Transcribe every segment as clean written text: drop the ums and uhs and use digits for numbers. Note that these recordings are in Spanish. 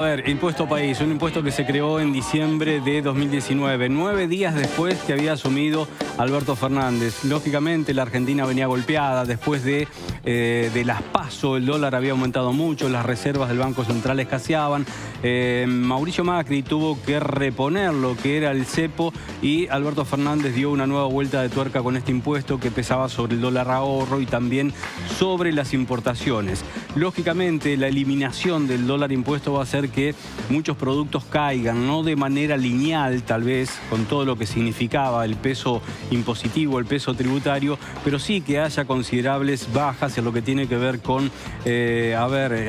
A ver, impuesto país, un impuesto que se creó en diciembre de 2019, 9 días después que había asumido Alberto Fernández. Lógicamente la Argentina venía golpeada después de las PASO, el dólar había aumentado mucho, las reservas del Banco Central escaseaban. Mauricio Macri tuvo que reponer lo que era el cepo y Alberto Fernández dio una nueva vuelta de tuerca con este impuesto que pesaba sobre el dólar ahorro y también sobre las importaciones. Lógicamente la eliminación del dólar impuesto va a hacer que muchos productos caigan, no de manera lineal tal vez, con todo lo que significaba el peso impositivo, el peso tributario, pero sí que haya considerables bajas en lo que tiene que ver con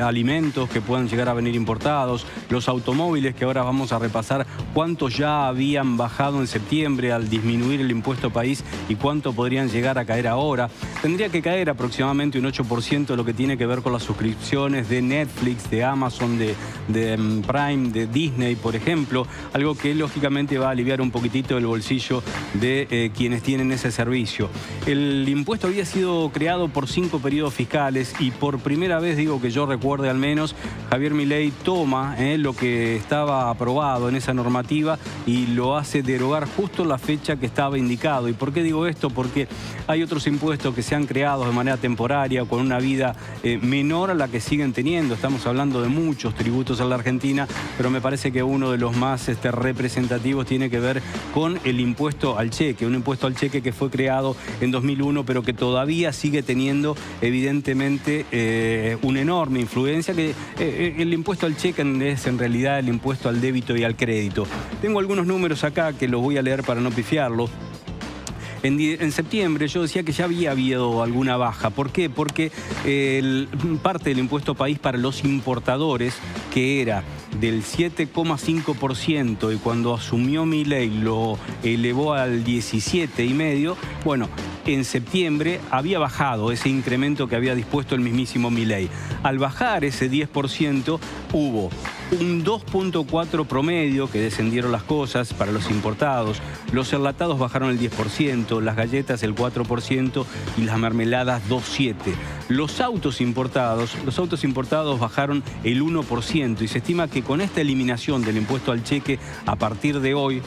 alimentos que puedan llegar a venir importados, los automóviles que ahora vamos a repasar cuántos ya habían bajado en septiembre al disminuir el impuesto país y cuánto podrían llegar a caer ahora. Tendría que caer aproximadamente un 8% de lo que tiene que ver con las suscripciones de Netflix, de Amazon, de Prime, de Disney, por ejemplo, algo que lógicamente va a aliviar un poquitito el bolsillo de quienes tienen ese servicio. El impuesto había sido creado por 5 periodos fiscales y por primera vez, digo que yo recuerde al menos, Javier Milei toma lo que estaba aprobado en esa normativa y lo hace derogar justo la fecha que estaba indicado. ¿Y por qué digo esto? Porque hay otros impuestos que se han creado de manera temporaria, con una vida menor a la que siguen teniendo. Estamos hablando de muchos tributos en la Argentina, pero me parece que uno de los más representativos tiene que ver con el impuesto al cheque, un impuesto al cheque que fue creado en 2001, pero que todavía sigue teniendo evidentemente una enorme influencia, que el impuesto al cheque es en realidad el impuesto al débito y al crédito. Tengo algunos números acá que los voy a leer para no pifiarlos. En septiembre yo decía que ya había habido alguna baja. ¿Por qué? Porque parte del impuesto país para los importadores, que era del 7,5% y cuando asumió Milei lo elevó al 17,5%, bueno, en septiembre había bajado ese incremento que había dispuesto el mismísimo Milei. Al bajar ese 10% hubo un 2,4% promedio, que descendieron las cosas para los importados. Los enlatados bajaron el 10%, las galletas el 4% y las mermeladas 2,7%. Los autos importados bajaron el 1% y se estima que con esta eliminación del impuesto al cheque a partir de hoy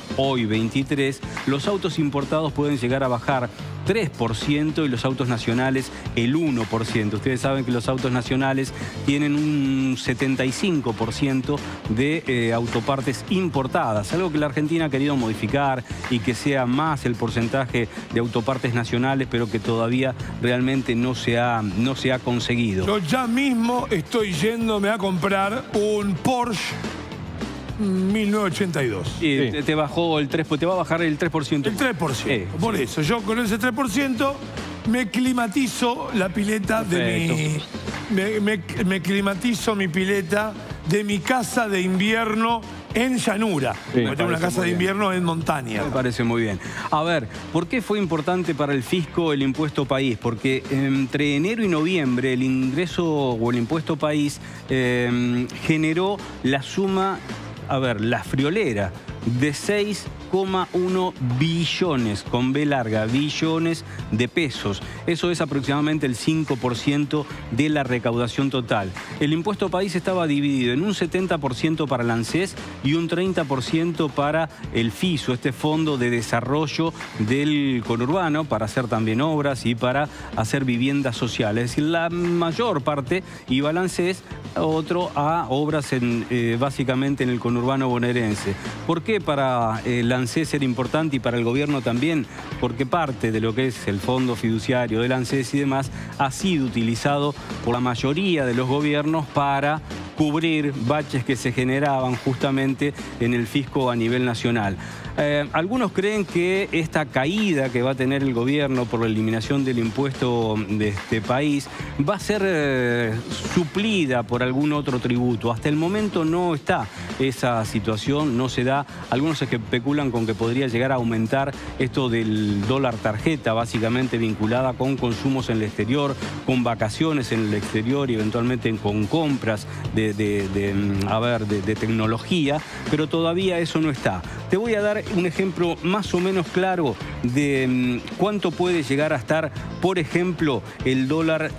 23, los autos importados pueden llegar a bajar 3% y los autos nacionales el 1%. Ustedes saben que los autos nacionales tienen un 75% de autopartes importadas, algo que la Argentina ha querido modificar y que sea más el porcentaje de autopartes nacionales, pero que todavía realmente no se ha conseguido. Yo ya mismo estoy yéndome a comprar un Porsche 1982. Sí. Te bajó el 3%, te va a bajar el 3%. El 3%. Por eso, yo con ese 3% me climatizo la pileta de me climatizo mi pileta de mi casa de invierno en llanura. Sí, tengo una casa de invierno en montaña. Me parece muy bien. A ver, ¿por qué fue importante para el fisco el impuesto país? Porque entre enero y noviembre el ingreso o el impuesto país generó la suma, la friolera, de 6,1 billones, con B larga, billones de pesos. Eso es aproximadamente el 5% de la recaudación total. El impuesto país estaba dividido en un 70% para el ANSES y un 30% para el FISO, este Fondo de Desarrollo del Conurbano, para hacer también obras y para hacer viviendas sociales. Es decir, la mayor parte iba al ANSES, otro a obras básicamente en el conurbano bonaerense. ¿Por qué para el ANSES era importante y para el gobierno también? Porque parte de lo que es el fondo fiduciario del ANSES y demás ha sido utilizado por la mayoría de los gobiernos para cubrir baches que se generaban justamente en el fisco a nivel nacional. Algunos creen que esta caída que va a tener el gobierno por la eliminación del impuesto de este país va a ser suplida por algún otro tributo. Hasta el momento no está esa situación no se da. Algunos especulan con que podría llegar a aumentar esto del dólar tarjeta, básicamente vinculada con consumos en el exterior, con vacaciones en el exterior y eventualmente con compras de tecnología, pero todavía eso no está. Te voy a dar un ejemplo más o menos claro de cuánto puede llegar a estar, por ejemplo, el dólar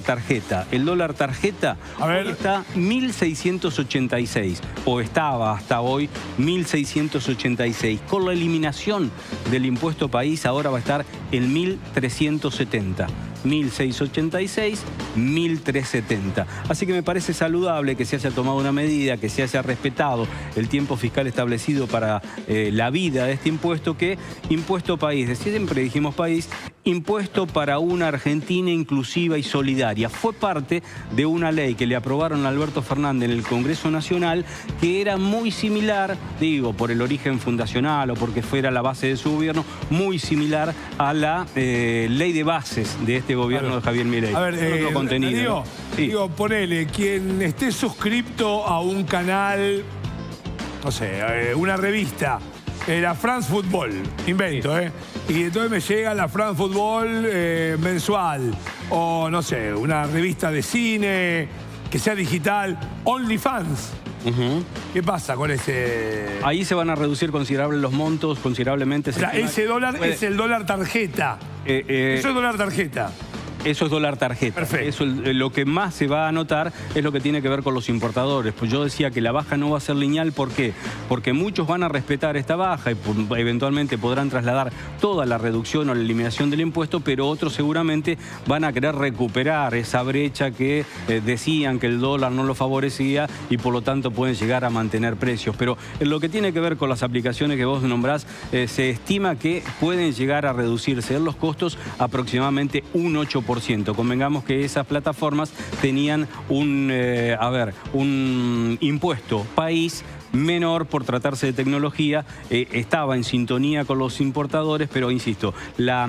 tarjeta. El dólar tarjeta hoy está 1.686, o estaba hasta hoy 1.686. Con la eliminación del impuesto país ahora va a estar en 1.370. 1.686, 1.370. Así que me parece saludable que se haya tomado una medida, que se haya respetado el tiempo fiscal establecido para la vida de este impuesto, que impuesto país, siempre dijimos país, impuesto para una Argentina inclusiva y solidaria. Fue parte de una ley que le aprobaron a Alberto Fernández en el Congreso Nacional, que era muy similar, digo, por el origen fundacional o porque fuera la base de su gobierno, muy similar a la ley de bases de este gobierno de Javier Milei. A ver, contenido. Digo, ponele, quien esté suscripto a un canal, no sé, una revista, la France Football, invento, y entonces me llega la France Football mensual, o no sé, una revista de cine, que sea digital, OnlyFans. ¿Qué pasa con ese...? Ahí se van a reducir considerables los montos, considerablemente. O sea, ese dólar es el dólar tarjeta. Eso es dólar tarjeta. Eso es dólar tarjeta. Perfecto. Eso, lo que más se va a notar es lo que tiene que ver con los importadores. Pues yo decía que la baja no va a ser lineal. ¿Por qué? Porque muchos van a respetar esta baja y eventualmente podrán trasladar toda la reducción o la eliminación del impuesto, pero otros seguramente van a querer recuperar esa brecha que decían que el dólar no lo favorecía y por lo tanto pueden llegar a mantener precios. Pero en lo que tiene que ver con las aplicaciones que vos nombrás, se estima que pueden llegar a reducirse los costos aproximadamente un 8%. Convengamos que esas plataformas tenían un impuesto país menor por tratarse de tecnología, estaba en sintonía con los importadores, pero insisto, la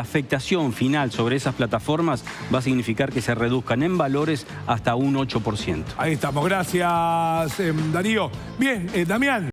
afectación final sobre esas plataformas va a significar que se reduzcan en valores hasta un 8%. Ahí estamos, gracias Darío. Bien, Damián.